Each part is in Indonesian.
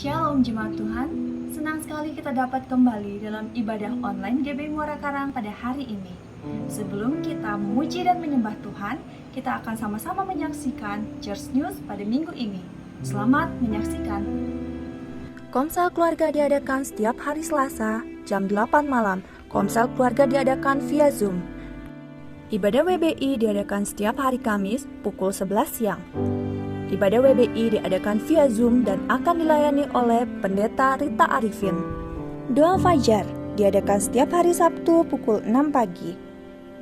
Shalom Jemaat Tuhan, senang sekali kita dapat kembali dalam ibadah online GBI Muara Karang pada hari ini. Sebelum kita memuji dan menyembah Tuhan, kita akan sama-sama menyaksikan Church News pada minggu ini. Selamat menyaksikan. Komsel keluarga diadakan setiap hari Selasa jam 8 malam. Komsel keluarga diadakan via Zoom. Ibadah WBI diadakan setiap hari Kamis pukul 11 siang. Ibadah WBI diadakan via Zoom dan akan dilayani oleh Pendeta Rita Arifin. Doa Fajar diadakan setiap hari Sabtu pukul 6 pagi.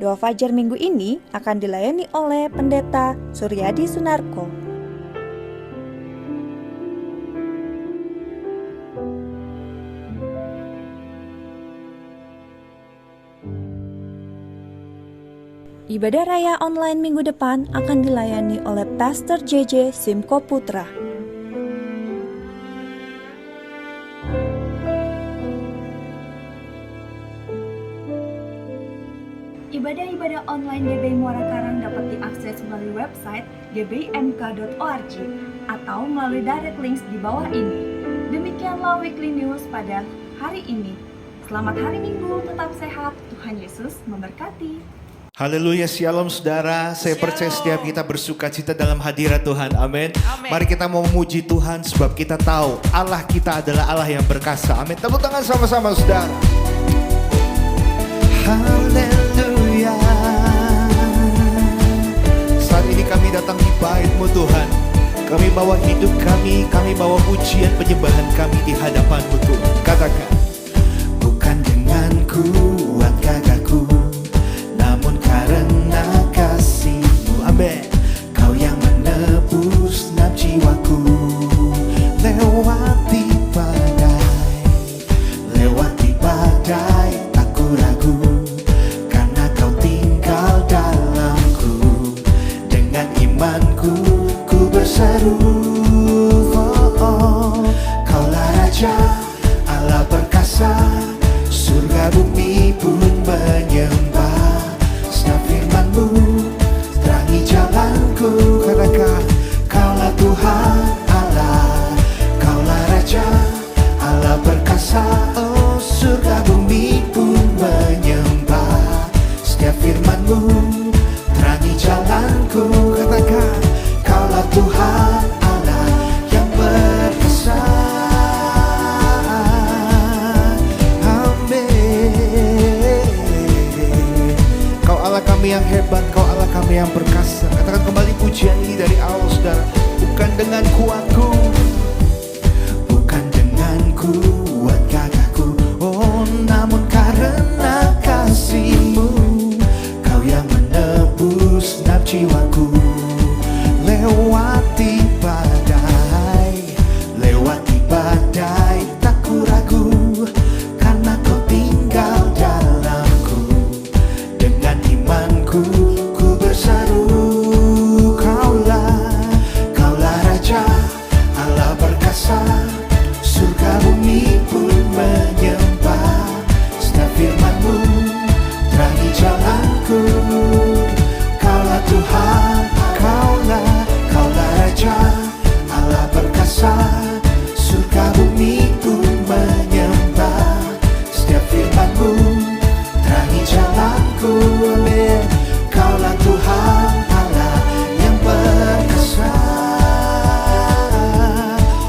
Doa Fajar minggu ini akan dilayani oleh Pendeta Suryadi Sunarko. Ibadah raya online minggu depan akan dilayani oleh Pastor JJ Simko Putra. Ibadah-ibadah online GBI Muara Karang dapat diakses melalui website gbimk.org atau melalui direct links di bawah ini. Demikianlah weekly news pada hari ini. Selamat hari Minggu, tetap sehat, Tuhan Yesus memberkati. Haleluya, shalom saudara. Saya percaya setiap kita bersuka cita dalam hadirat Tuhan. Amin. Mari kita mau memuji Tuhan sebab kita tahu Allah kita adalah Allah yang berkasa. Amin. Tepuk tangan sama-sama saudara. Haleluya. Saat ini kami datang di bait-Mu Tuhan. Kami bawa hidup kami bawa pujian penyembahan kami di hadapan-Mu Tuhan. Katakan, bukan dengan kuat gagahku, namun karena kasih-Mu, amin. Kau yang menebus naf jiwaku, lewati badai, tak ku ragu, karena Kau tinggal dalamku. Dengan imanku ku berseru, Kaulah Raja, Allah perkasa, surga bumi pun menyembah. Setiap firman-Mu terangi jalanku. Katakan, Kaulah Tuhan Allah, Kaulah Raja, Allah perkasa, oh surga bumi pun menyembah. Setiap firman-Mu terangi jalanku. Katakan, Kaulah Tuhan Allah yang perkasa. Kami yang hebat, Kau Allah kami yang perkasa. Katakan kembali pujian ini dari awal saudara. Bukan dengan kuatku, bukan dengan kuat gagahku, oh namun karena kasih-Mu. Kau yang menebus naf jiwaku, lewati badai, tak ku ragu, karena Kau tinggal dalamku. Dengan imanku ku berseru, Kaulah Raja, Allah perkasa, surga bumi pun menyembah. Setiap firman-Mu terangi jalanku. Kaulah Tuhan, Kaulah Raja, Allah perkasa, surga bumi pun menyembah. Setiap firman-Mu terangi jalanku, amin. Kaulah Tuhan Allah yang perkasa.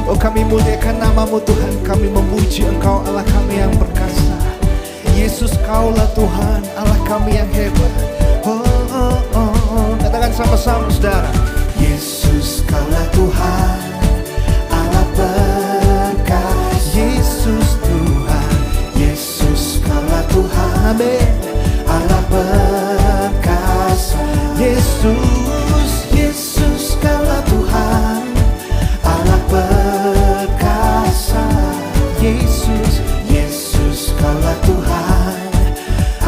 Oh kami muliakan nama-Mu Tuhan, kami memuji Engkau Allah kami yang perkasa. Yesus Kaulah Tuhan Allah kami yang hebat. Katakan sama-sama saudara. Yesus Kaulah Tuhan Allah perkasa. Yesus Tuhan, Yesus Kaulah Tuhan, amin. Allah perkasa. Yesus Kaulah Tuhan Allah perkasa. Yesus Kaulah Tuhan.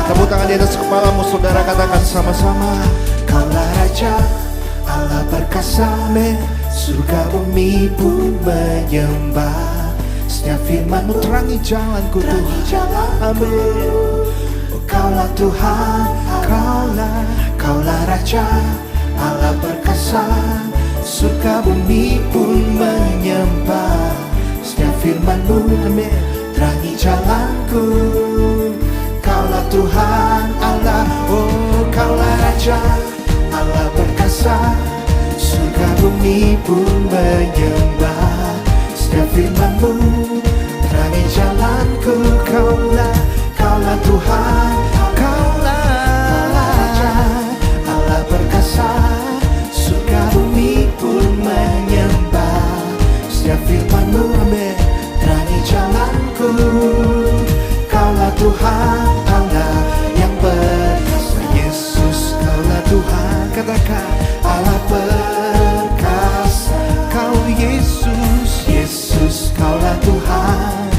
Tepuk tangan di atas kepalamu saudara, katakan sama-sama. Kaulah Raja, Allah perkasa, amin. Surga bumi pun menyembah. Setiap firman-Mu terangi jalanku Tuhan, amin. Oh Kaulah Tuhan, Kaulah Raja, Allah perkasa, surga bumi pun menyembah. setiap firman-Mu, amin, terangi jalanku. Kaulah Tuhan Allah, oh Kaulah Raja, Allah perkasa, surga bumi pun menyembah. Setiap firman-Mu terangi jalanku. Kaulah Tuhan, Kaulah Raja, Allah perkasa, surga bumi pun menyembah. Setiap firman-Mu, amin, terangi jalanku. Kaulah Tuhan Allah yang perkasa. Yesus, Kaulah Tuhan, katakan Allah perkasa. Kau Yesus, Yesus, Kaulah Tuhan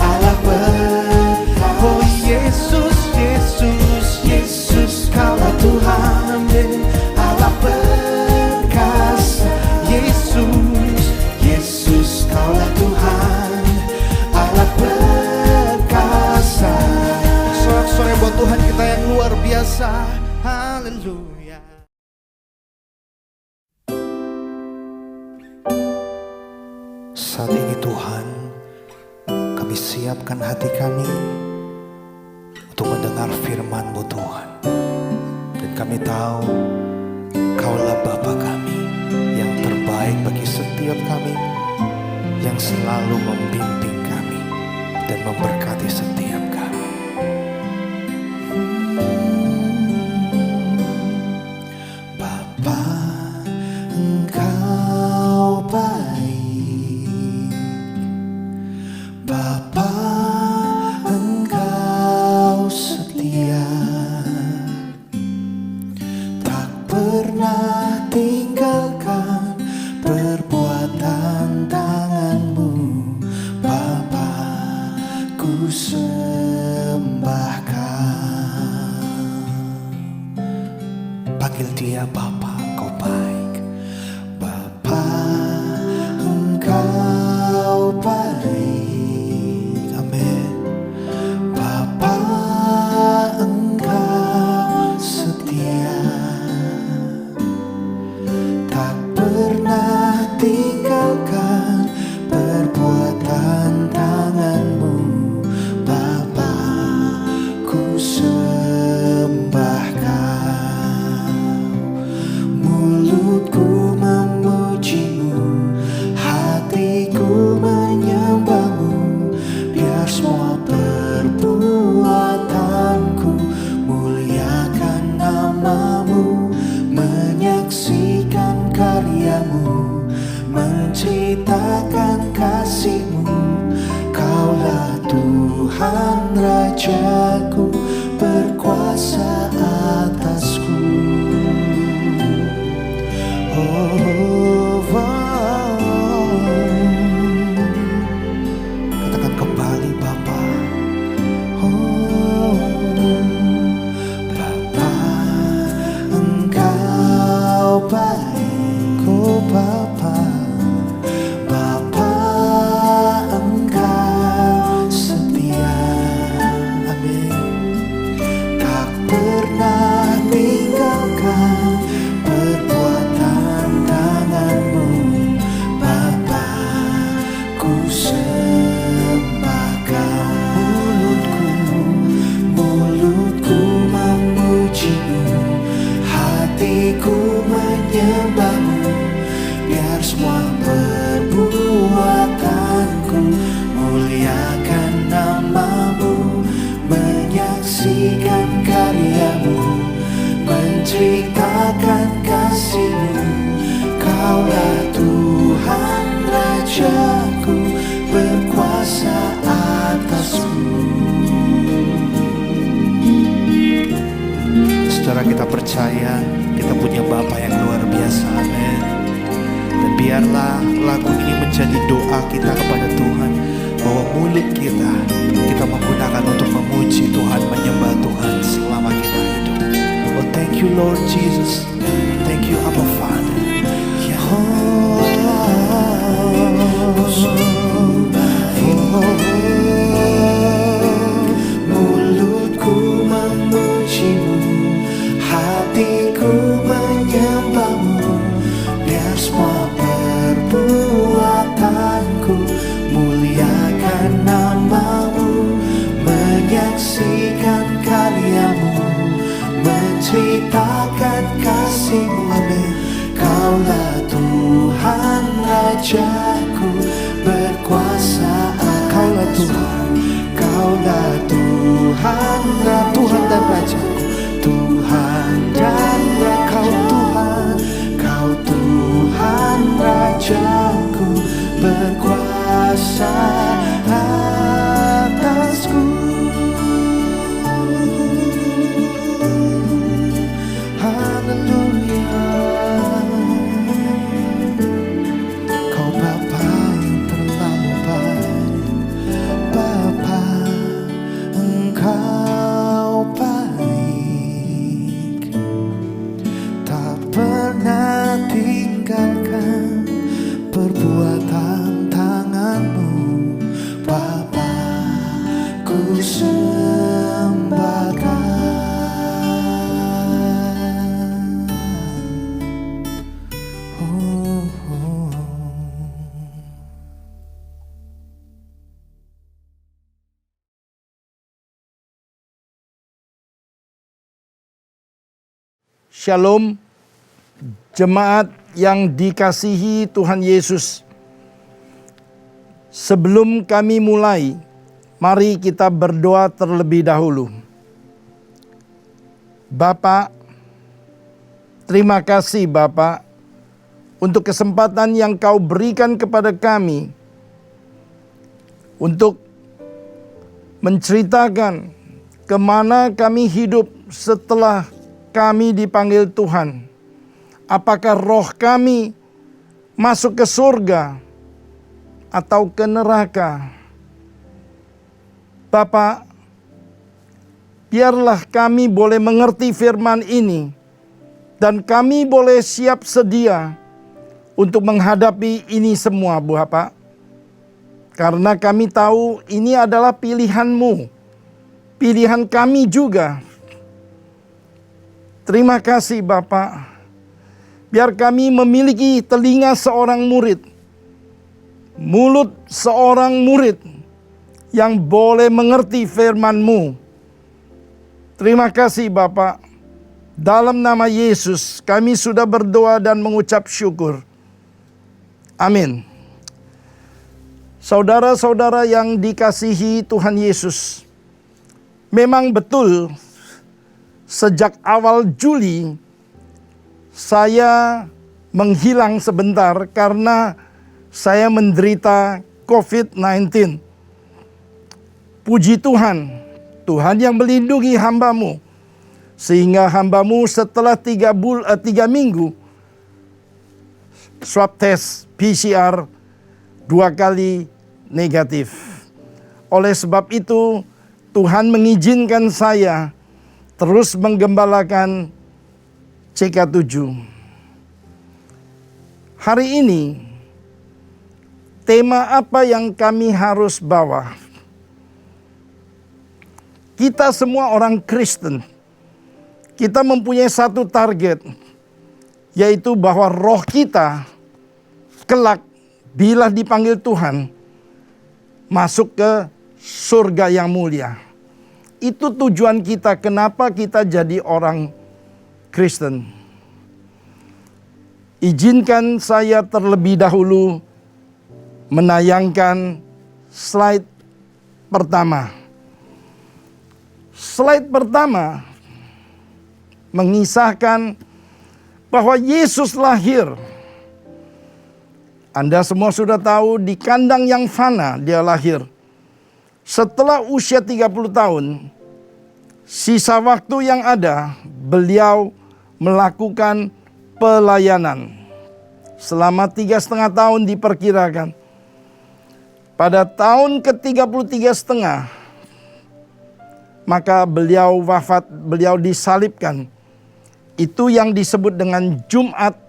Allah perkasa. Oh Yesus, Yesus, Yesus, Kaulah Tuhan, amin, Allah perkasa. Yesus, Yesus, Kaulah Tuhan Allah perkasa. Sorak-sorai buat Tuhan kita yang luar biasa. Haleluya. Saat ini Tuhan, kami siapkan hati kami untuk mendengar firman-Mu Tuhan. Dan kami tahu Kaulah Bapa kami yang terbaik bagi setiap kami, yang selalu membimbing kami dan memberkati setiap kami. Bapa, Engkau baik. Bapa, Engkau setia, tak pernah tinggalkan perbuatan tangan-Mu. Bapa, ku sembahkan. Panggil dia Bapa, Engkau baik. Bapa, Engkau baik. Amin. Bapa, Engkau setia, tak pernah tinggalkan perbuatan tangan-Mu. Bapa, ku sembahkan. Mulutku memuji-Mu, hatiku menyembah-Mu, biar semua perbuatanku muliakan nama-Mu, menyaksikan karya-Mu, menceritakan kasih-Mu. Kaulah Tuhan Rajaku, berkuasa atasku. Katakan kembali Bapa. Bapa, Engkau baik. Oh Bapa, Bapa, Engkau setia. Amin. Tak pernah tinggalkan perbuatan tangan-Mu. Bapa, ku sembahkan. Mulutku memuji-Mu, hatiku menyembah-Mu, biar semua perbuatanku muliakan nama-Mu, menyaksikan karya-Mu, menceritakan kasih-Mu. Kaulah Tuhan Rajaku, berkuasa atasku. Saudara, kita percaya kita punya Bapa yang luar biasa, amin. Dan biarlah lagu ini menjadi doa kita kepada Tuhan, bahwa mulut kita menggunakan untuk memuji Tuhan, menyembah Tuhan selama kita hidup. Oh, thank you Lord Jesus, thank you Abba Father. Mulutku memuji-Mu, hatiku menyembah-Mu, biar semua perbuatanku Shalom, jemaat yang dikasihi Tuhan Yesus. Sebelum kami mulai, mari kita berdoa terlebih dahulu. Bapak, terima kasih Bapak untuk kesempatan yang Kau berikan kepada kami untuk menceritakan kemana kami hidup setelah kami dipanggil Tuhan. Apakah roh kami masuk ke surga atau ke neraka? Bapak, biarlah kami boleh mengerti firman ini dan kami boleh siap sedia untuk menghadapi ini semua, Bapak. Karena kami tahu ini adalah pilihan-Mu, pilihan kami juga. Terima kasih Bapak. Biar kami memiliki telinga seorang murid, mulut seorang murid yang boleh mengerti firman-Mu. Terima kasih Bapak. Dalam nama Yesus kami sudah berdoa dan mengucap syukur. Amin. Saudara-saudara yang dikasihi Tuhan Yesus, memang betul sejak awal Juli saya menghilang sebentar karena saya menderita COVID-19. Puji Tuhan, Tuhan yang melindungi hamba-Mu, sehingga hamba-Mu setelah 3 minggu swab test PCR 2 kali negatif. Oleh sebab itu, Tuhan mengizinkan saya terus menggembalakan CK7. Hari ini, tema apa yang kami harus bawa? Kita semua orang Kristen, kita mempunyai satu target, yaitu bahwa roh kita kelak bila dipanggil Tuhan masuk ke surga yang mulia. Itu tujuan kita, kenapa kita jadi orang Kristen. Izinkan saya terlebih dahulu menayangkan slide pertama. Slide pertama mengisahkan bahwa Yesus lahir. Anda semua sudah tahu di kandang yang fana dia lahir. Setelah usia 30 tahun, sisa waktu yang ada, beliau melakukan pelayanan. Selama 3,5 tahun diperkirakan. Pada tahun ke-33,5, maka beliau wafat, beliau disalibkan. Itu yang disebut dengan Jumat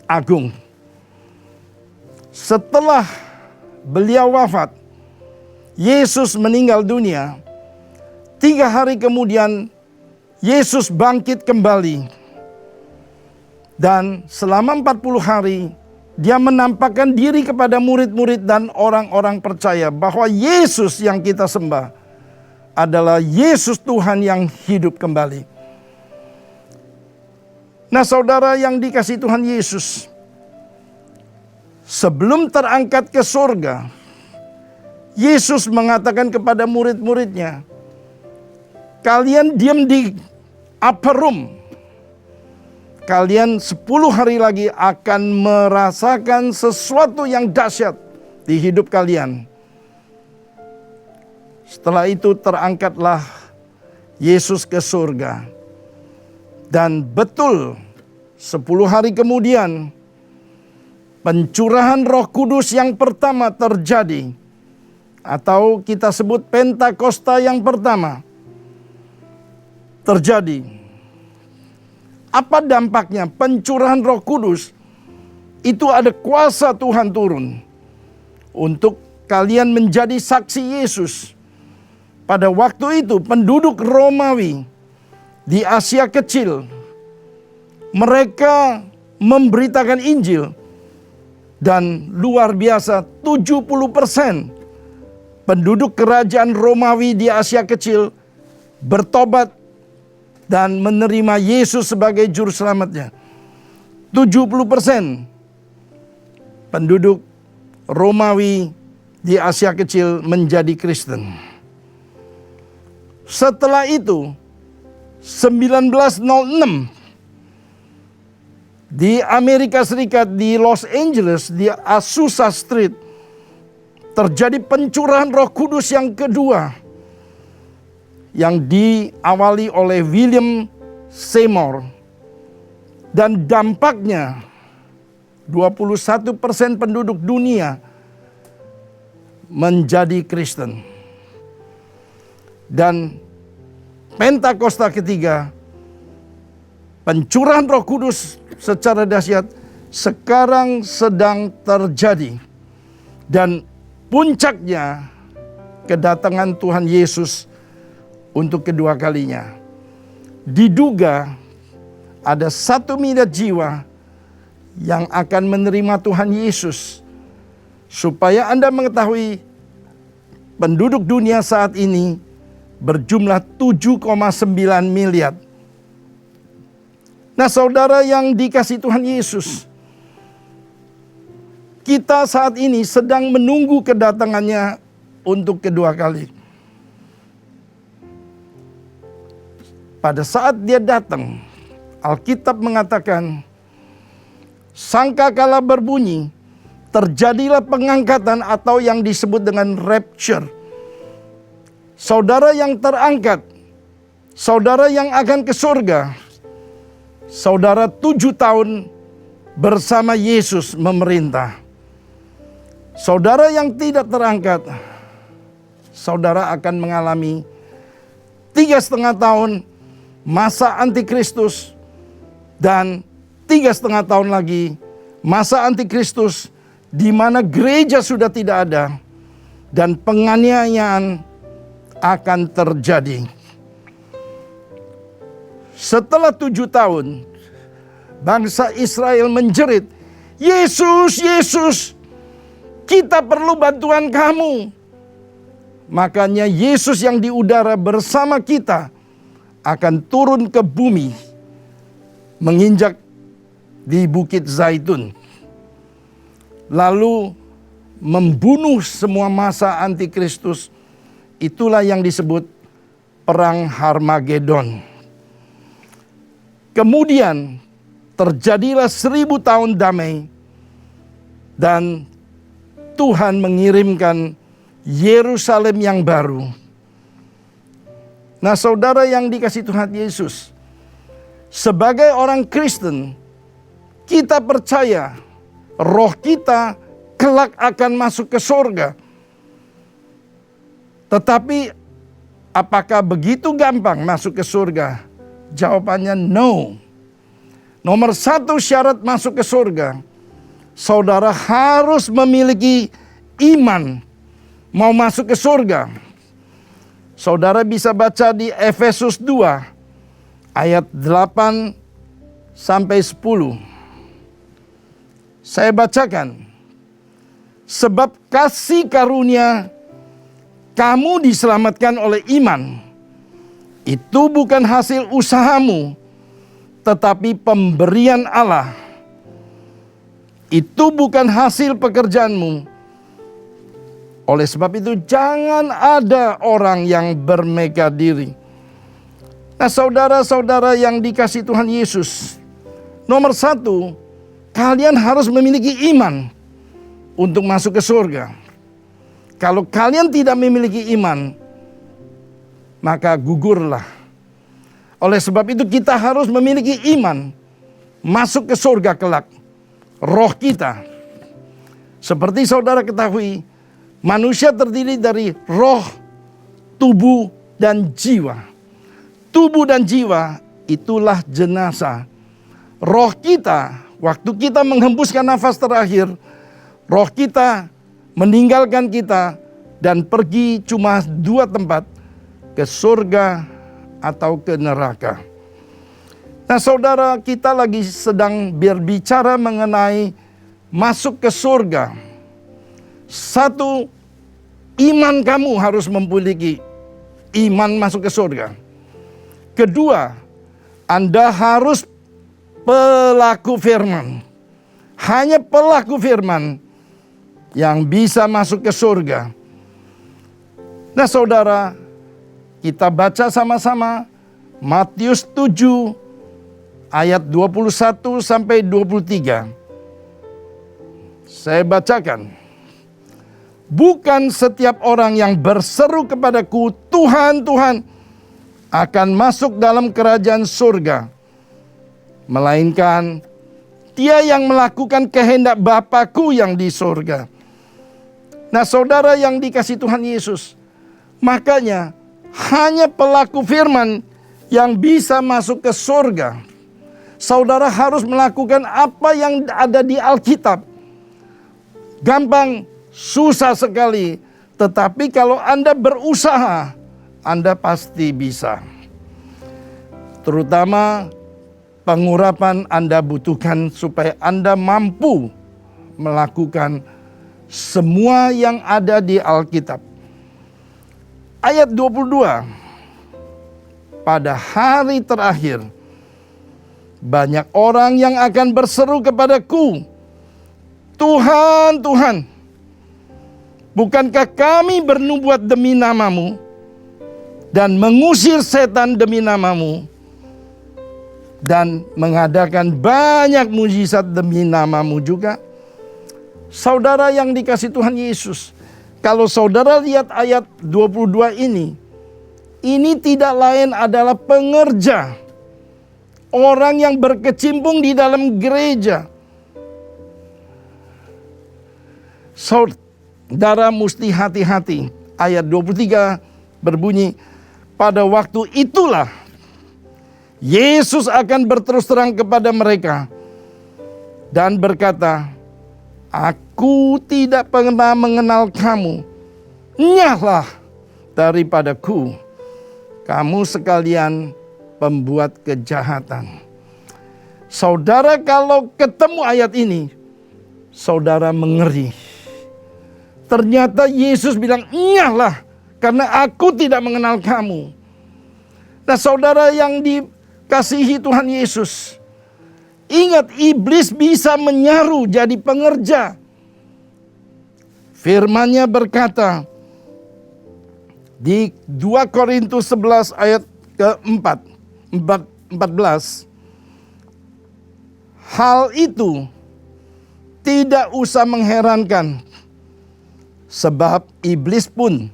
Agung. Setelah beliau wafat, Yesus meninggal dunia. 3 hari kemudian, Yesus bangkit kembali. Dan selama 40 hari, dia menampakkan diri kepada murid-murid dan orang-orang percaya bahwa Yesus yang kita sembah adalah Yesus Tuhan yang hidup kembali. Nah, saudara yang dikasihi Tuhan Yesus, sebelum terangkat ke surga, Yesus mengatakan kepada murid-muridnya, kalian diam di upper room. Kalian 10 hari lagi akan merasakan sesuatu yang dahsyat di hidup kalian. Setelah itu terangkatlah Yesus ke surga. Dan betul 10 hari kemudian, pencurahan Roh Kudus yang pertama terjadi, atau kita sebut Pentakosta yang pertama terjadi. Apa dampaknya? Pencurahan Roh Kudus itu ada kuasa Tuhan turun untuk kalian menjadi saksi Yesus. Pada waktu itu penduduk Romawi di Asia Kecil, mereka memberitakan Injil. Dan luar biasa 70% penduduk kerajaan Romawi di Asia Kecil bertobat dan menerima Yesus sebagai juru selamatnya. 70% penduduk Romawi di Asia Kecil menjadi Kristen. Setelah itu 1906 di Amerika Serikat, di Los Angeles, di Azusa Street, terjadi pencurahan Roh Kudus yang kedua, yang diawali oleh William Seymour. Dan dampaknya 21% penduduk dunia menjadi Kristen. Dan Pentakosta ketiga, pencurahan Roh Kudus secara dahsyat sekarang sedang terjadi. Dan puncaknya kedatangan Tuhan Yesus untuk kedua kalinya. Diduga ada 1 miliar jiwa yang akan menerima Tuhan Yesus. Supaya Anda mengetahui, penduduk dunia saat ini berjumlah 7,9 miliar. Nah, saudara yang dikasihi Tuhan Yesus, kita saat ini sedang menunggu kedatangannya untuk kedua kali. Pada saat dia datang, Alkitab mengatakan, sangkakala berbunyi, terjadilah pengangkatan atau yang disebut dengan rapture. Saudara yang terangkat, saudara yang akan ke surga, saudara 7 tahun bersama Yesus memerintah. Saudara yang tidak terangkat, saudara akan mengalami 3,5 tahun masa antikristus dan 3,5 tahun lagi masa antikristus di mana gereja sudah tidak ada dan penganiayaan akan terjadi. Setelah 7 tahun, bangsa Israel menjerit, Yesus, Yesus, kita perlu bantuan kamu. Makanya Yesus yang di udara bersama kita akan turun ke bumi, menginjak di Bukit Zaitun. Lalu membunuh semua masa antikristus. Itulah yang disebut Perang Harmagedon. Kemudian terjadilah 1000 tahun damai. Dan Tuhan mengirimkan Yerusalem yang baru. Nah, saudara yang dikasihi Tuhan Yesus, sebagai orang Kristen, kita percaya roh kita kelak akan masuk ke surga. Tetapi apakah begitu gampang masuk ke surga? Jawabannya no. Nomor 1 syarat masuk ke surga, saudara harus memiliki iman mau masuk ke surga. Saudara bisa baca di Efesus 2 ayat 8 sampai 10. Saya bacakan. Sebab kasih karunia kamu diselamatkan oleh iman. Itu bukan hasil usahamu, tetapi pemberian Allah. Itu bukan hasil pekerjaanmu. Oleh sebab itu jangan ada orang yang bermegah diri. Nah, saudara-saudara yang dikasihi Tuhan Yesus, nomor 1, kalian harus memiliki iman untuk masuk ke surga. Kalau kalian tidak memiliki iman, maka gugurlah. Oleh sebab itu kita harus memiliki iman masuk ke surga kelak. Roh kita, seperti saudara ketahui, manusia terdiri dari roh, tubuh, dan jiwa. Tubuh dan jiwa itulah jenazah. Roh kita, waktu kita menghembuskan nafas terakhir, roh kita meninggalkan kita dan pergi cuma 2 tempat, ke surga atau ke neraka. Nah, saudara, kita lagi sedang berbicara mengenai masuk ke surga. 1, iman kamu harus memiliki iman masuk ke surga. 2, Anda harus pelaku firman. Hanya pelaku firman yang bisa masuk ke surga. Nah saudara, kita baca sama-sama Matius 7 ayat 21 sampai 23. Saya bacakan. Bukan setiap orang yang berseru kepadaku, Tuhan, Tuhan, akan masuk dalam kerajaan surga. Melainkan dia yang melakukan kehendak Bapa-Ku yang di surga. Nah saudara yang dikasih Tuhan Yesus, makanya hanya pelaku firman yang bisa masuk ke surga. Saudara harus melakukan apa yang ada di Alkitab. Gampang, susah sekali. Tetapi kalau Anda berusaha, Anda pasti bisa. Terutama pengurapan Anda butuhkan supaya Anda mampu melakukan semua yang ada di Alkitab. Ayat 22. Pada hari terakhir, banyak orang yang akan berseru kepadaku, Tuhan, Tuhan, bukankah kami bernubuat demi namamu dan mengusir setan demi namamu dan mengadakan banyak mujizat demi namamu juga? Saudara yang dikasih Tuhan Yesus, kalau saudara lihat ayat 22 ini tidak lain adalah pengerja, orang yang berkecimpung di dalam gereja. Saudara mesti hati-hati. Ayat 23 berbunyi, pada waktu itulah Yesus akan berterus terang kepada mereka dan berkata, Aku tidak pernah mengenal kamu. Nyahlah daripadaku, kamu sekalian pembuat kejahatan. Saudara kalau ketemu ayat ini, saudara mengeri. Ternyata Yesus bilang, nyahlah karena aku tidak mengenal kamu. Nah saudara yang dikasihi Tuhan Yesus, ingat iblis bisa menyaru jadi pengerja. Firman-Nya berkata di 2 Korintus 11 ayat ke-14, hal itu tidak usah mengherankan, sebab iblis pun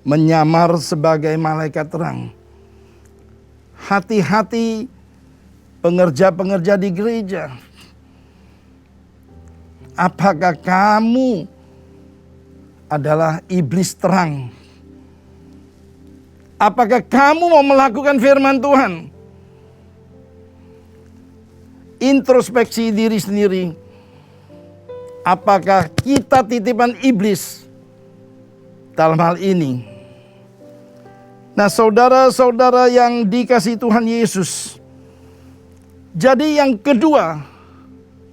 menyamar sebagai malaikat terang. Hati-hati pengerja-pengerja di gereja. Apakah kamu adalah iblis terang? Apakah kamu mau melakukan firman Tuhan? Introspeksi diri sendiri. Apakah kita titipan iblis dalam hal ini? Nah saudara-saudara yang dikasihi Tuhan Yesus, jadi yang kedua,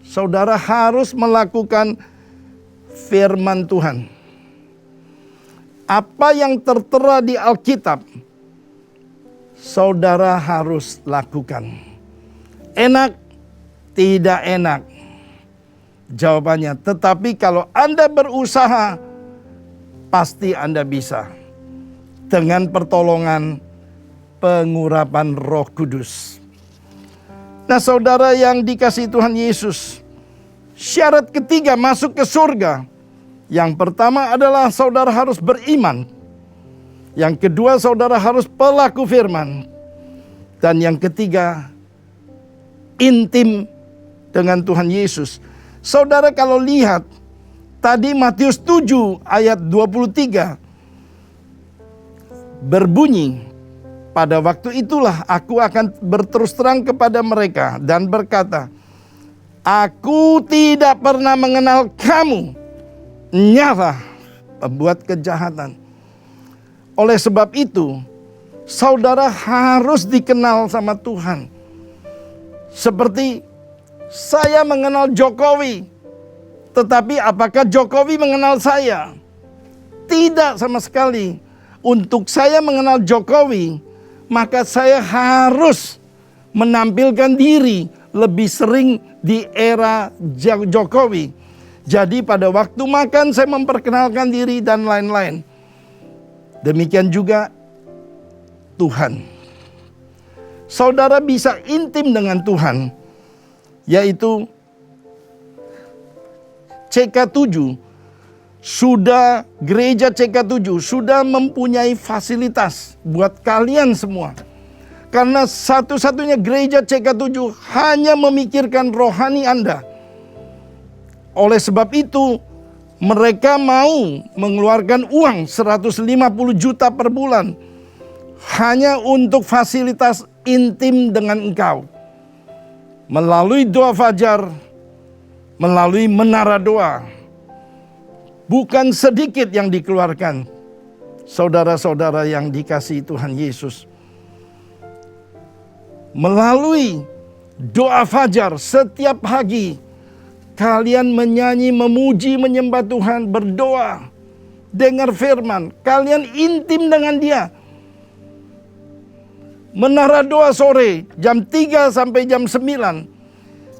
saudara harus melakukan firman Tuhan. Apa yang tertera di Alkitab, saudara harus lakukan. Enak? Tidak enak. Jawabannya, tetapi kalau Anda berusaha, pasti Anda bisa. Dengan pertolongan pengurapan Roh Kudus. Nah saudara yang dikasihi Tuhan Yesus, syarat ketiga masuk ke surga. Yang pertama adalah saudara harus beriman. Yang kedua saudara harus pelaku firman. Dan yang ketiga, intim dengan Tuhan Yesus. Saudara kalau lihat tadi Matius 7 ayat 23 berbunyi, pada waktu itulah aku akan berterus terang kepada mereka dan berkata, Aku tidak pernah mengenal kamu. Nyala pembuat kejahatan. Oleh sebab itu, saudara harus dikenal sama Tuhan. Seperti saya mengenal Jokowi, tetapi apakah Jokowi mengenal saya? Tidak sama sekali. Untuk saya mengenal Jokowi, maka saya harus menampilkan diri lebih sering di era Jokowi. Jadi pada waktu makan saya memperkenalkan diri dan lain-lain. Demikian juga Tuhan. Saudara bisa intim dengan Tuhan, yaitu CK7. Sudah gereja CK7 sudah mempunyai fasilitas buat kalian semua. Karena satu-satunya gereja CK7 hanya memikirkan rohani Anda. Oleh sebab itu, mereka mau mengeluarkan uang 150 juta per bulan hanya untuk fasilitas intim dengan engkau. Melalui doa fajar, melalui menara doa. Bukan sedikit yang dikeluarkan, saudara-saudara yang dikasihi Tuhan Yesus. Melalui doa fajar setiap pagi, kalian menyanyi, memuji, menyembah Tuhan, berdoa, dengar firman, kalian intim dengan Dia. Menara doa sore jam 3 sampai jam 9.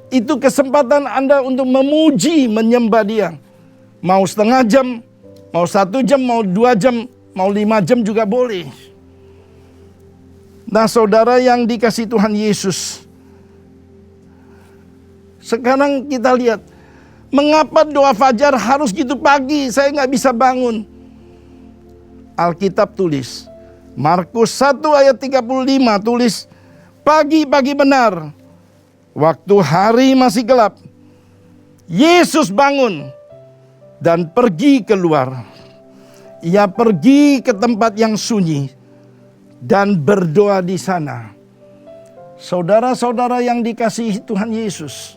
Itu kesempatan Anda untuk memuji, menyembah Dia. Mau setengah jam, mau 1 jam, mau 2 jam, mau 5 jam juga boleh. Nah, saudara yang dikasihi Tuhan Yesus, sekarang kita lihat, mengapa doa fajar harus gitu pagi? Saya nggak bisa bangun. Alkitab tulis, Markus 1 ayat 35 tulis, pagi-pagi benar, waktu hari masih gelap, Yesus bangun dan pergi keluar. Ia pergi ke tempat yang sunyi dan berdoa di sana. Saudara-saudara yang dikasihi Tuhan Yesus,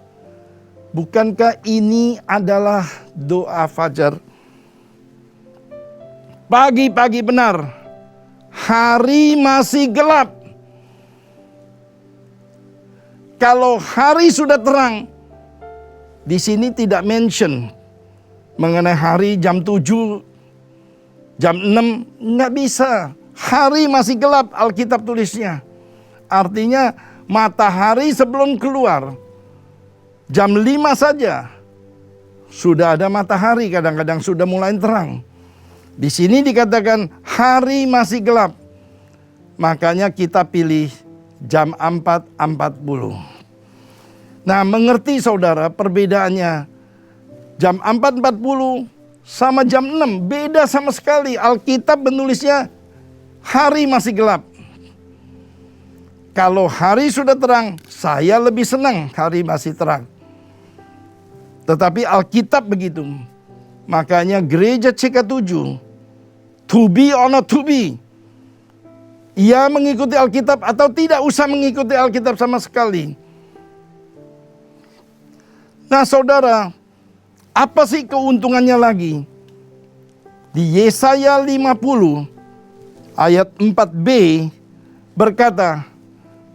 bukankah ini adalah doa fajar? Pagi-pagi benar, hari masih gelap. Kalau hari sudah terang, di sini tidak mention mengenai hari jam 7, jam 6, nggak bisa. Hari masih gelap, Alkitab tulisnya. Artinya matahari sebelum keluar, jam 5 saja sudah ada matahari, kadang-kadang sudah mulai terang. Di sini dikatakan hari masih gelap. Makanya kita pilih jam 4.40. Nah, mengerti saudara perbedaannya? Jam 4.40 sama jam 6 beda sama sekali. Alkitab menulisnya hari masih gelap. Kalau hari sudah terang, saya lebih senang hari masih terang. Tetapi Alkitab begitu. Makanya gereja CK7, to be or not to be, ia mengikuti Alkitab atau tidak usah mengikuti Alkitab sama sekali. Nah saudara, apa sih keuntungannya lagi? Di Yesaya 50 ayat 4b berkata,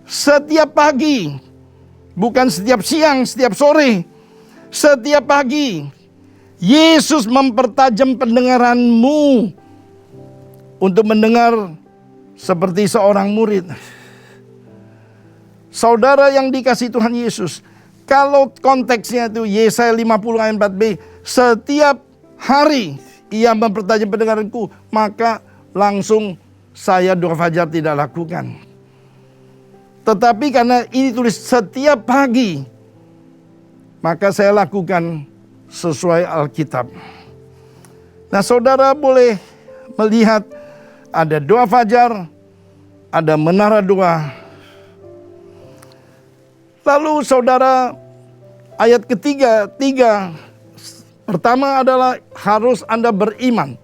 setiap pagi, bukan setiap siang, setiap sore, setiap pagi, Yesus mempertajam pendengaranmu untuk mendengar seperti seorang murid. Saudara yang dikasihi Tuhan Yesus, kalau konteksnya itu Yesaya 50 ayat 4b, setiap hari ia mempertajam pendengaranku, maka langsung saya doa fajar tidak lakukan. Tetapi karena ini tulis setiap pagi, maka saya lakukan sesuai Alkitab. Nah saudara boleh melihat ada doa fajar, ada menara doa. Lalu saudara, ayat ketiga, pertama adalah harus Anda beriman.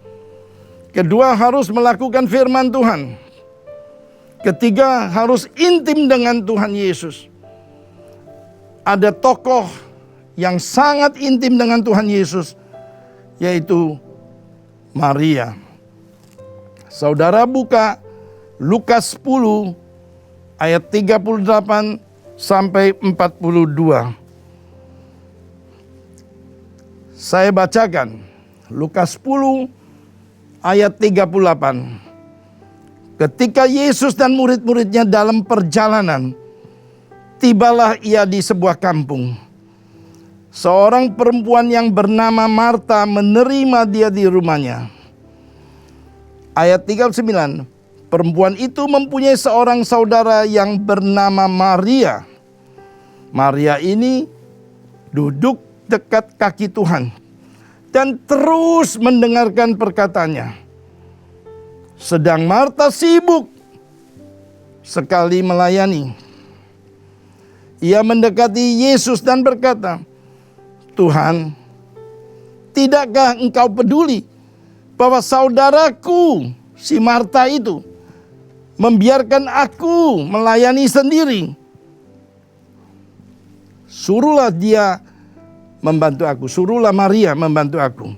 Kedua, harus melakukan firman Tuhan. Ketiga, harus intim dengan Tuhan Yesus. Ada tokoh yang sangat intim dengan Tuhan Yesus, yaitu Maria. Saudara buka Lukas 10 ayat 38 sampai 42. Saya bacakan Lukas 10 ayat 38. Ketika Yesus dan murid-muridnya dalam perjalanan tibalah ia di sebuah kampung. Seorang perempuan yang bernama Marta menerima dia di rumahnya. Ayat 39, perempuan itu mempunyai seorang saudara yang bernama Maria. Maria ini duduk dekat kaki Tuhan dan terus mendengarkan perkataannya. Sedang Marta sibuk sekali melayani. Ia mendekati Yesus dan berkata, Tuhan, tidakkah engkau peduli bahwa saudaraku si Marta itu membiarkan aku melayani sendiri? Suruhlah dia membantu aku. Suruhlah Maria membantu aku.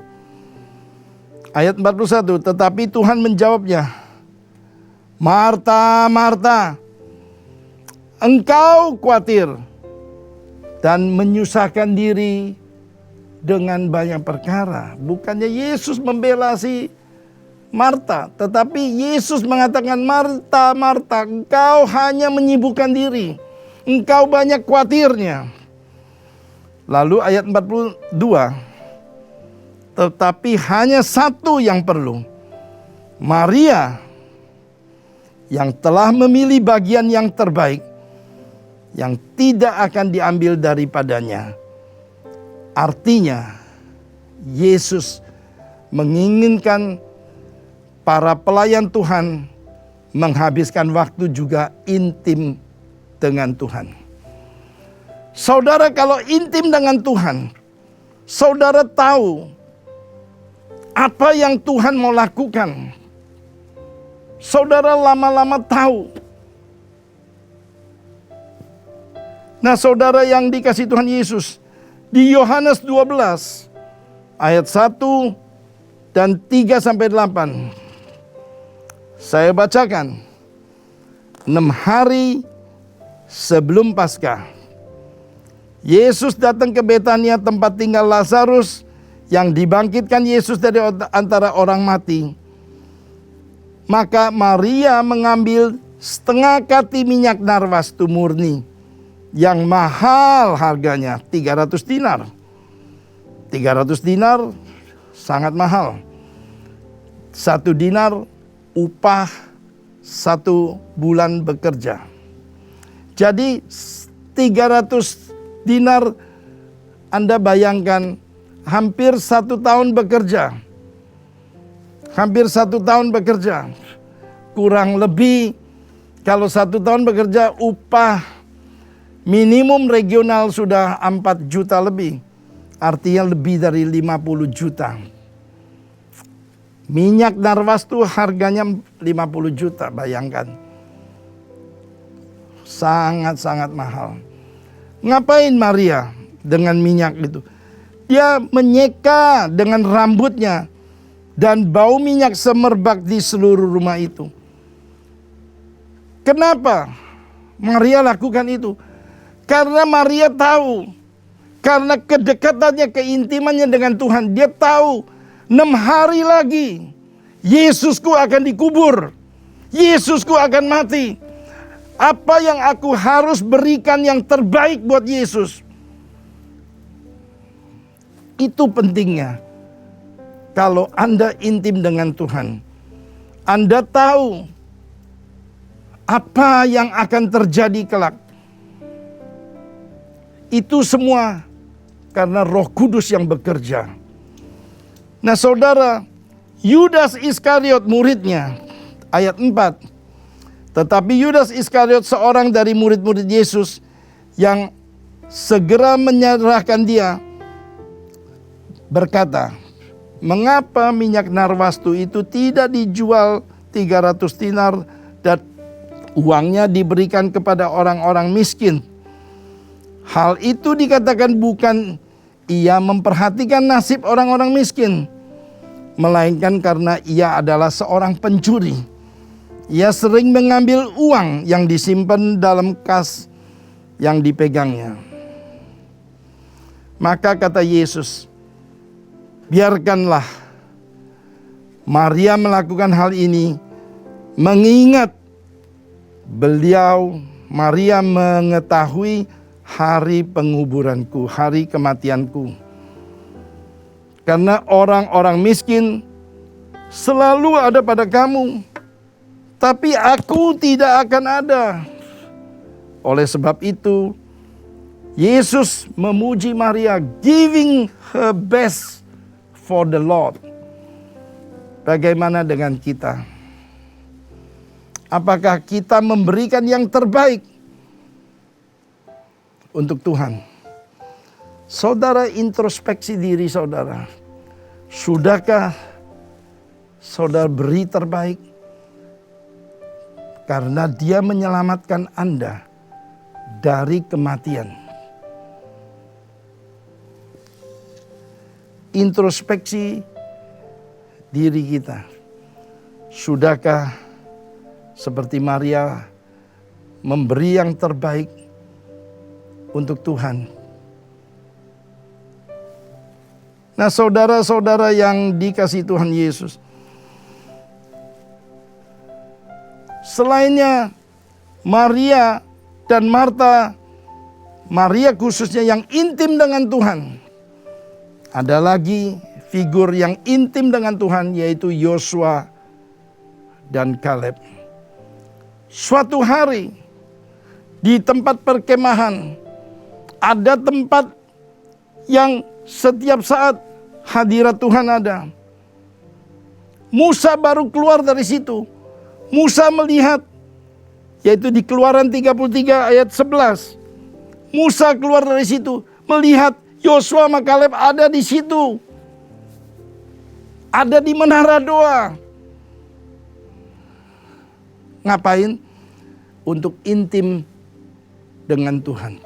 Ayat 41, tetapi Tuhan menjawabnya, Marta, Marta, engkau khawatir dan menyusahkan diri dengan banyak perkara. Bukannya Yesus membela si Marta, tetapi Yesus mengatakan, Marta, Marta, engkau hanya menyibukkan diri. Engkau banyak khawatirnya. Lalu ayat 42, tetapi hanya satu yang perlu. Maria yang telah memilih bagian yang terbaik, yang tidak akan diambil daripadanya. Artinya, Yesus menginginkan para pelayan Tuhan menghabiskan waktu juga intim dengan Tuhan. Saudara, kalau intim dengan Tuhan, saudara tahu apa yang Tuhan mau lakukan. Saudara lama-lama tahu. Nah, saudara yang dikasih Tuhan Yesus, di Yohanes 12 ayat 1 dan 3-8. Saya bacakan. 6 hari sebelum Paskah, Yesus datang ke Betania, tempat tinggal Lazarus yang dibangkitkan Yesus dari antara orang mati. Maka Maria mengambil setengah kati minyak narwastu murni yang mahal harganya, 300 dinar. 300 dinar sangat mahal. 1 dinar upah 1 bulan bekerja. Jadi 300 dinar, Anda bayangkan hampir 1 tahun bekerja. Hampir 1 tahun bekerja. Kurang lebih kalau 1 tahun bekerja, upah minimum regional sudah 4 juta lebih. Artinya lebih dari 50 juta. Minyak narwastu harganya 50 juta, bayangkan. Sangat-sangat mahal. Ngapain Maria dengan minyak itu? Dia menyeka dengan rambutnya dan bau minyak semerbak di seluruh rumah itu. Kenapa Maria lakukan itu? Karena Maria tahu, karena kedekatannya, keintimannya dengan Tuhan, dia tahu 6 hari lagi Yesusku akan dikubur. Yesusku akan mati. Apa yang aku harus berikan yang terbaik buat Yesus? Itu pentingnya. Kalau Anda intim dengan Tuhan, Anda tahu apa yang akan terjadi kelak. Itu semua karena Roh Kudus yang bekerja. Nah, saudara, Yudas Iskariot muridnya, ayat 4. Tetapi Yudas Iskariot, seorang dari murid-murid Yesus yang segera menyerahkan dia, berkata, mengapa minyak narwastu itu tidak dijual 300 dinar dan uangnya diberikan kepada orang-orang miskin? Hal itu dikatakan bukan ia memperhatikan nasib orang-orang miskin, melainkan karena ia adalah seorang pencuri. Ia sering mengambil uang yang disimpan dalam kas yang dipegangnya. Maka kata Yesus, biarkanlah Maria melakukan hal ini, mengingat beliau Maria mengetahui hari penguburanku, hari kematianku. Karena orang-orang miskin selalu ada pada kamu, tapi aku tidak akan ada. Oleh sebab itu, Yesus memuji Maria, giving her best for the Lord. Bagaimana dengan kita? Apakah kita memberikan yang terbaik untuk Tuhan? Saudara introspeksi diri saudara. Sudahkah saudara beri terbaik? Karena Dia menyelamatkan Anda dari kematian. Introspeksi diri kita. Sudahkah seperti Maria memberi yang terbaik untuk Tuhan? Nah, saudara-saudara yang dikasihi Tuhan Yesus, selainnya Maria dan Marta, Maria khususnya yang intim dengan Tuhan, ada lagi figur yang intim dengan Tuhan, yaitu Yosua dan Kaleb. Suatu hari di tempat perkemahan, ada tempat yang setiap saat hadirat Tuhan ada. Musa baru keluar dari situ. Musa melihat, yaitu di Keluaran 33 ayat 11. Musa keluar dari situ, melihat Yosua sama Kaleb ada di situ. Ada di menara doa. Ngapain? Untuk intim dengan Tuhan.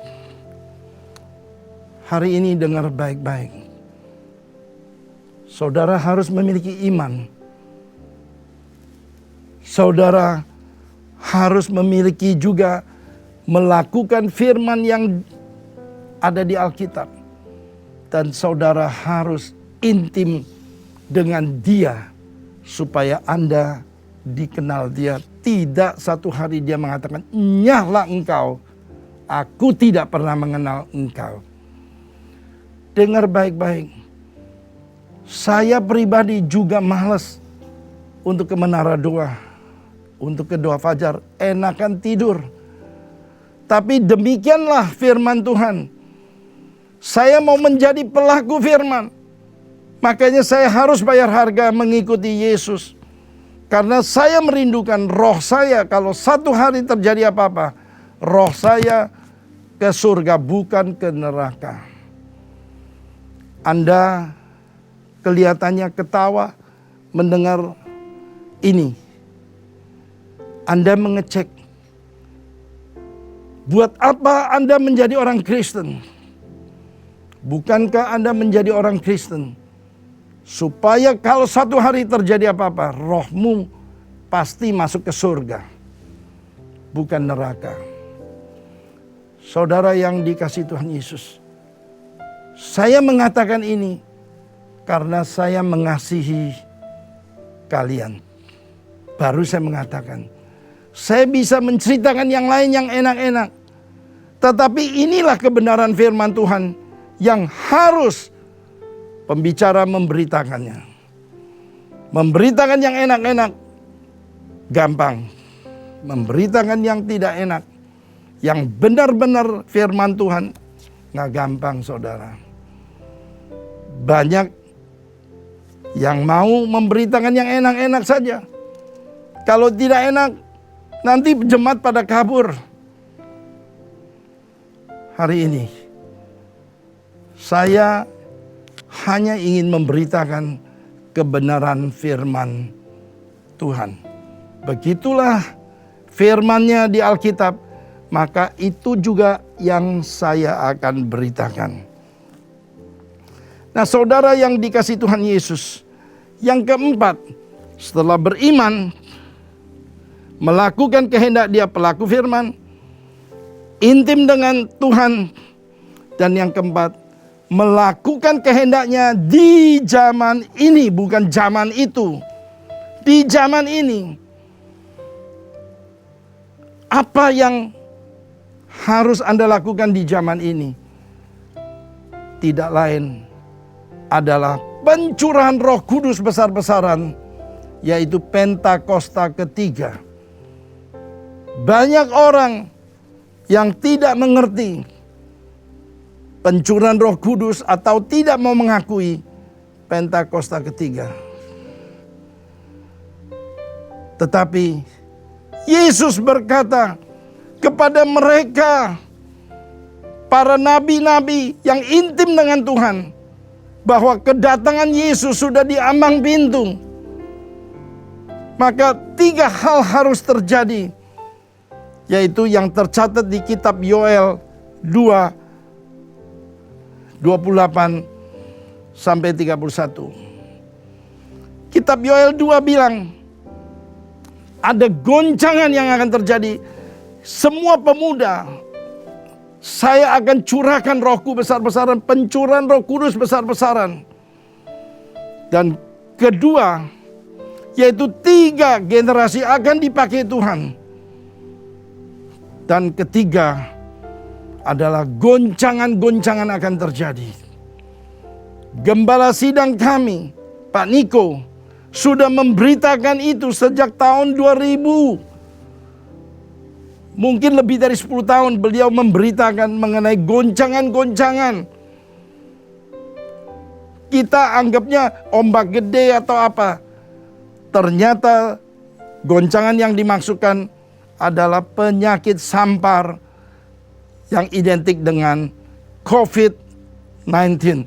Hari ini dengar baik-baik. Saudara harus memiliki iman. Saudara harus memiliki juga melakukan firman yang ada di Alkitab. Dan saudara harus intim dengan Dia supaya Anda dikenal Dia. Tidak satu hari Dia mengatakan, "Nyahlah engkau, aku tidak pernah mengenal engkau." Dengar baik-baik. Saya pribadi juga malas untuk ke menara doa, untuk ke doa fajar, enakan tidur. Tapi demikianlah firman Tuhan. Saya mau menjadi pelaku firman. Makanya saya harus bayar harga mengikuti Yesus. Karena saya merindukan roh saya, kalau satu hari terjadi apa-apa, roh saya ke surga bukan ke neraka. Anda kelihatannya ketawa mendengar ini. Anda mengecek, buat apa Anda menjadi orang Kristen? Bukankah Anda menjadi orang Kristen supaya kalau satu hari terjadi apa-apa, rohmu pasti masuk ke surga, bukan neraka. Saudara yang dikasihi Tuhan Yesus, saya mengatakan ini karena saya mengasihi kalian. Baru saya mengatakan, saya bisa menceritakan yang lain yang enak-enak. Tetapi inilah kebenaran firman Tuhan yang harus pembicara memberitakannya. Memberitakan yang enak-enak gampang. Memberitakan yang tidak enak, yang benar-benar firman Tuhan, nggak gampang saudara. Banyak yang mau memberitakan yang enak-enak saja. Kalau tidak enak, nanti jemaat pada kabur. Hari ini, saya hanya ingin memberitakan kebenaran firman Tuhan. Begitulah firman-Nya di Alkitab, maka itu juga yang saya akan beritakan. Nah, saudara yang dikasihi Tuhan Yesus, yang keempat, setelah beriman, melakukan kehendak Dia, pelaku firman, intim dengan Tuhan, dan yang keempat, melakukan kehendak-Nya di zaman ini, bukan zaman itu. Di zaman ini. Apa yang harus Anda lakukan di zaman ini tidak lain adalah pencurahan Roh Kudus besar-besaran, yaitu Pentakosta ketiga. Banyak orang yang tidak mengerti pencurahan Roh Kudus atau tidak mau mengakui Pentakosta ketiga. Tetapi Yesus berkata kepada mereka, para nabi-nabi yang intim dengan Tuhan, bahwa kedatangan Yesus sudah di ambang pintu. Maka 3 hal harus terjadi, yaitu yang tercatat di kitab Yoel 2:28 sampai 31. Kitab Yoel 2 bilang ada goncangan yang akan terjadi. Semua pemuda, saya akan curahkan Rohku besar-besaran, pencurahan Roh Kudus besar-besaran. Dan kedua, yaitu 3 generasi akan dipakai Tuhan. Dan ketiga adalah goncangan-goncangan akan terjadi. Gembala sidang kami, Pak Niko, sudah memberitakan itu sejak tahun 2000. Mungkin lebih dari 10 tahun beliau memberitakan mengenai goncangan-goncangan. Kita anggapnya ombak gede atau apa. Ternyata goncangan yang dimaksudkan adalah penyakit sampar yang identik dengan COVID-19.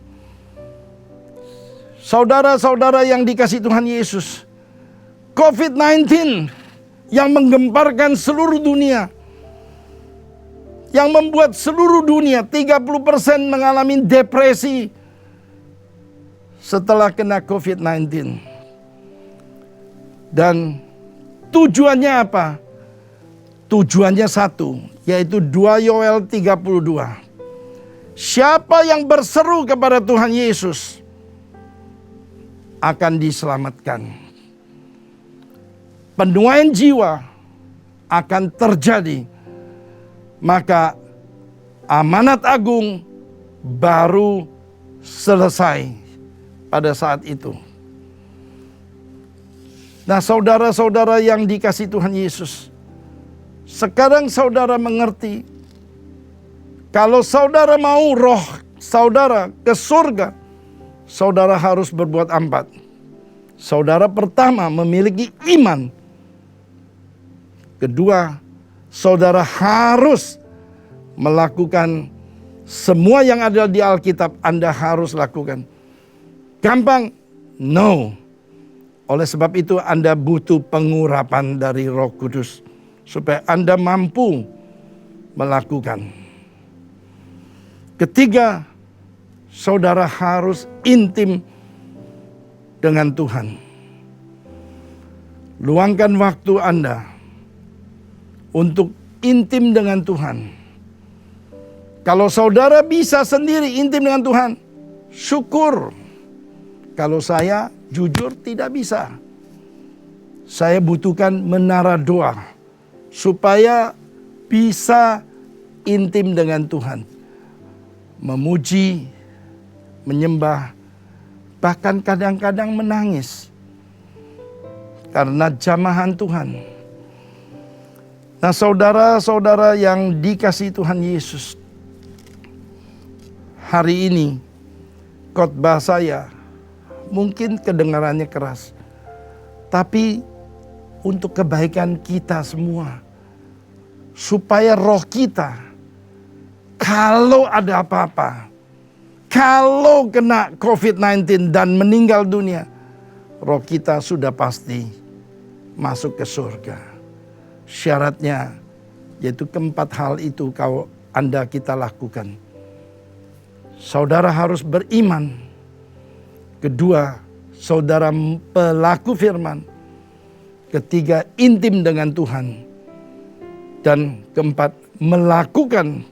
Saudara-saudara yang dikasihi Tuhan Yesus, COVID-19 yang menggemparkan seluruh dunia, yang membuat seluruh dunia 30% mengalami depresi setelah kena COVID-19. Dan tujuannya apa? Tujuannya satu, yaitu 2 Yoel 32. Siapa yang berseru kepada Tuhan Yesus akan diselamatkan. Penuaian jiwa akan terjadi. Maka amanat agung baru selesai pada saat itu. Nah, saudara-saudara yang dikasihi Tuhan Yesus, sekarang saudara mengerti, kalau saudara mau roh saudara ke surga, saudara harus berbuat 4. Saudara pertama memiliki iman. Kedua, saudara harus melakukan semua yang ada di Alkitab. Anda harus lakukan. Gampang? No. Oleh sebab itu Anda butuh pengurapan dari Roh Kudus supaya Anda mampu melakukan. Ketiga, saudara harus intim dengan Tuhan. Luangkan waktu Anda untuk intim dengan Tuhan. Kalau saudara bisa sendiri intim dengan Tuhan, syukur. Kalau saya jujur tidak bisa. Saya butuhkan menara doa supaya bisa intim dengan Tuhan. Memuji, menyembah, bahkan kadang-kadang menangis karena jamahan Tuhan. Nah, saudara-saudara yang dikasihi Tuhan Yesus, hari ini khotbah saya mungkin kedengarannya keras, tapi untuk kebaikan kita semua, supaya roh kita, kalau ada apa-apa, kalau kena COVID-19 dan meninggal dunia, roh kita sudah pasti masuk ke surga. Syaratnya yaitu keempat hal itu kita lakukan. Saudara harus beriman. Kedua, saudara pelaku firman. Ketiga, intim dengan Tuhan. Dan keempat, melakukan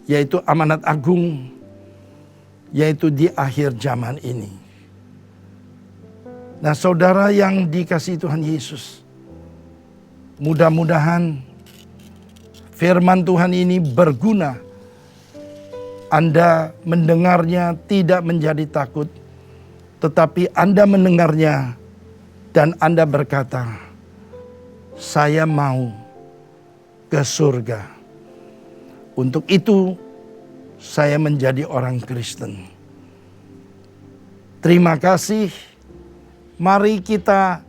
yaitu amanat agung, yaitu di akhir zaman ini. Nah, saudara yang dikasihi Tuhan Yesus, mudah-mudahan firman Tuhan ini berguna. Anda mendengarnya tidak menjadi takut, tetapi Anda mendengarnya dan Anda berkata, saya mau ke surga. Untuk itu saya menjadi orang Kristen. Terima kasih. Mari kita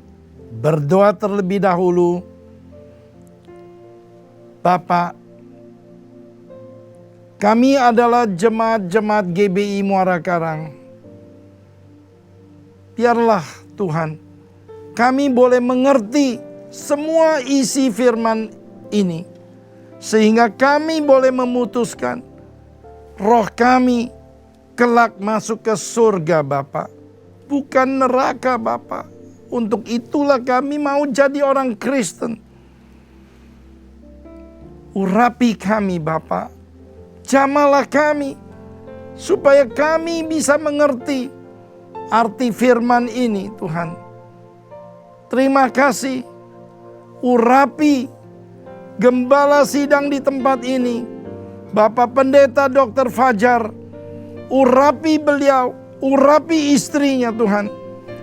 berdoa terlebih dahulu. Bapak, kami adalah jemaat-jemaat GBI Muara Karang. Biarlah Tuhan, kami boleh mengerti semua isi firman ini. Sehingga kami boleh memutuskan roh kami kelak masuk ke surga Bapak. Bukan neraka Bapak. Untuk itulah kami mau jadi orang Kristen. Urapi kami Bapak. Jamalah kami. Supaya kami bisa mengerti arti firman ini Tuhan. Terima kasih. Urapi gembala sidang di tempat ini, Bapak Pendeta Dr. Fajar. Urapi beliau, urapi istrinya Tuhan.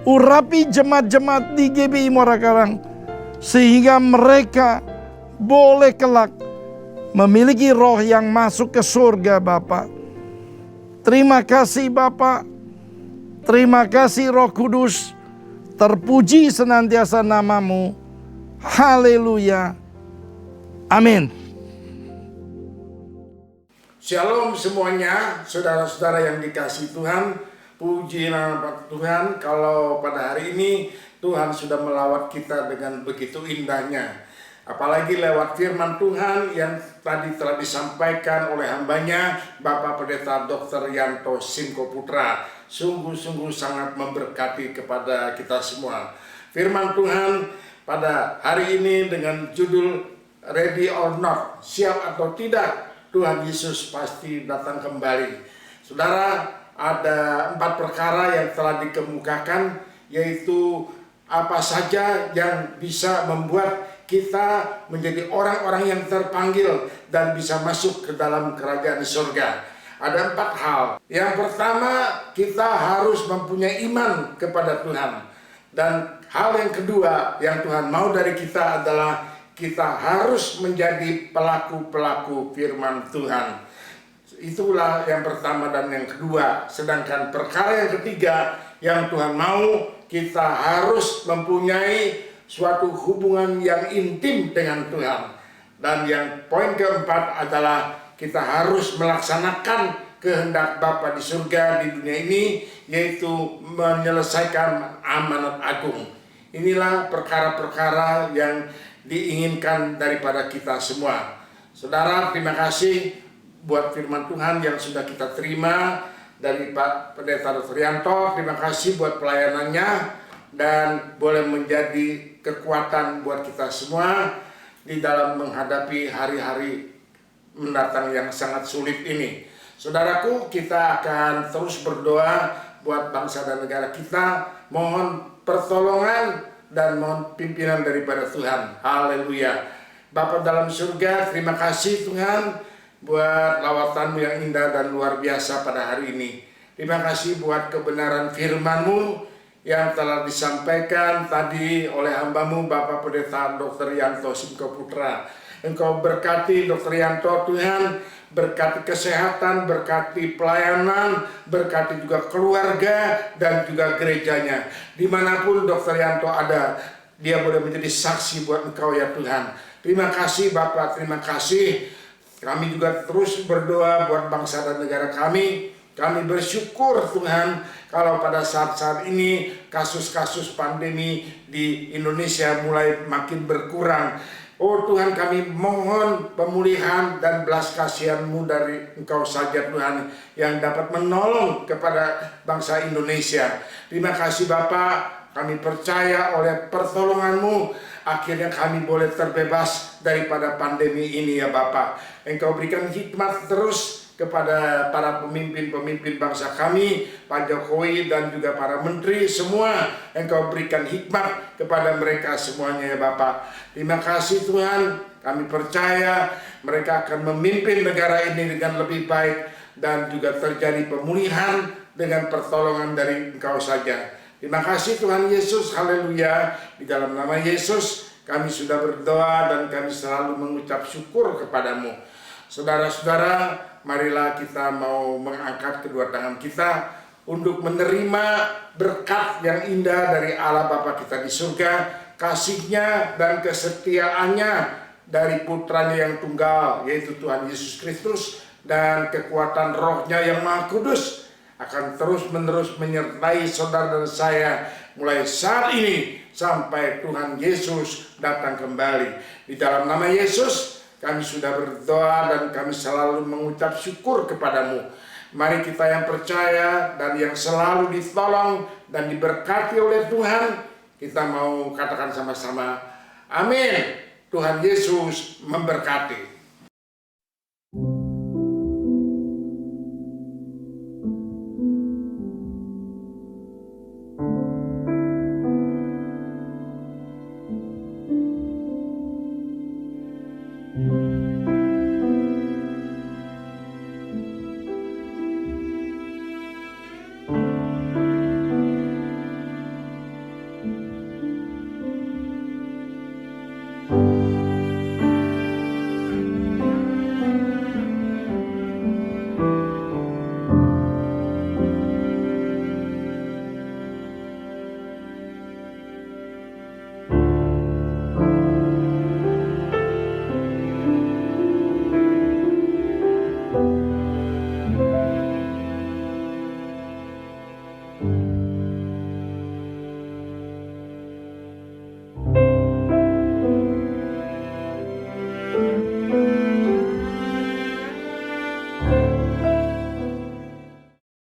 Urapi jemaat-jemaat di GBI Muara Karang. Sehingga mereka boleh kelak memiliki roh yang masuk ke surga Bapak. Terima kasih Bapak. Terima kasih Roh Kudus. Terpuji senantiasa namamu. Haleluya. Amin. Shalom semuanya, saudara-saudara yang dikasihi Tuhan. Puji nama Tuhan, kalau pada hari ini Tuhan sudah melawat kita dengan begitu indahnya. Apalagi lewat firman Tuhan yang tadi telah disampaikan oleh hambanya Bapak Pendeta Dr. Yanto Simko Putra. Sungguh-sungguh sangat memberkati kepada kita semua. Firman Tuhan pada hari ini dengan judul Ready or not, siap atau tidak, Tuhan Yesus pasti datang kembali. Saudara, ada 4 perkara yang telah dikemukakan, yaitu apa saja yang bisa membuat kita menjadi orang-orang yang terpanggil dan bisa masuk ke dalam kerajaan surga. Ada 4 hal. Yang pertama, kita harus mempunyai iman kepada Tuhan. Dan hal yang kedua yang Tuhan mau dari kita adalah kita harus menjadi pelaku-pelaku firman Tuhan. Itulah yang pertama dan yang kedua. Sedangkan perkara yang ketiga yang Tuhan mau, kita harus mempunyai suatu hubungan yang intim dengan Tuhan. Dan yang poin keempat adalah kita harus melaksanakan kehendak Bapa di surga di dunia ini, yaitu menyelesaikan amanat agung. Inilah perkara-perkara yang diinginkan daripada kita semua. Saudara, terima kasih buat firman Tuhan yang sudah kita terima dari Pak Pendeta Dr. Yanto. Terima kasih buat pelayanannya dan boleh menjadi kekuatan buat kita semua di dalam menghadapi hari-hari mendatang yang sangat sulit ini. Saudaraku, kita akan terus berdoa buat bangsa dan negara kita. Mohon pertolongan dan mohon pimpinan daripada Tuhan. Haleluya. Bapa dalam surga, terima kasih Tuhan buat lawatanmu yang indah dan luar biasa pada hari ini. Terima kasih buat kebenaran firman-Mu yang telah disampaikan tadi oleh hamba-Mu Bapak Pendeta Dr. Yanto Simko Putra. Engkau berkati Dr. Yanto Tuhan, berkati kesehatan, berkati pelayanan, berkati juga keluarga dan juga gerejanya. Dimanapun Dr. Yanto ada, dia boleh menjadi saksi buat Engkau ya Tuhan. Terima kasih Bapak, terima kasih. Kami juga terus berdoa buat bangsa dan negara kami. Kami bersyukur Tuhan kalau pada saat-saat ini kasus-kasus pandemi di Indonesia mulai makin berkurang. Oh Tuhan, kami mohon pemulihan dan belas kasihan-Mu dari Engkau saja Tuhan yang dapat menolong kepada bangsa Indonesia. Terima kasih Bapak, kami percaya oleh pertolongan-Mu akhirnya kami boleh terbebas daripada pandemi ini ya Bapak. Engkau berikan hikmat terus kepada para pemimpin-pemimpin bangsa kami, Pak Jokowi dan juga para menteri semua, Engkau berikan hikmat kepada mereka semuanya ya Bapak. Terima kasih Tuhan, kami percaya mereka akan memimpin negara ini dengan lebih baik dan juga terjadi pemulihan dengan pertolongan dari Engkau saja. Terima kasih Tuhan Yesus, haleluya. Di dalam nama Yesus kami sudah berdoa dan kami selalu mengucap syukur kepadamu. Saudara-saudara, marilah kita mau mengangkat kedua tangan kita untuk menerima berkat yang indah dari Allah Bapa kita di surga, kasih-Nya dan kesetiaannya dari putranya yang tunggal, yaitu Tuhan Yesus Kristus, dan kekuatan Roh-Nya yang Maha Kudus akan terus-menerus menyertai saudara dan saya mulai saat ini sampai Tuhan Yesus datang kembali. Di dalam nama Yesus kami sudah berdoa dan kami selalu mengucap syukur kepadamu. Mari kita yang percaya dan yang selalu ditolong dan diberkati oleh Tuhan, kita mau katakan sama-sama, amin. Tuhan Yesus memberkati.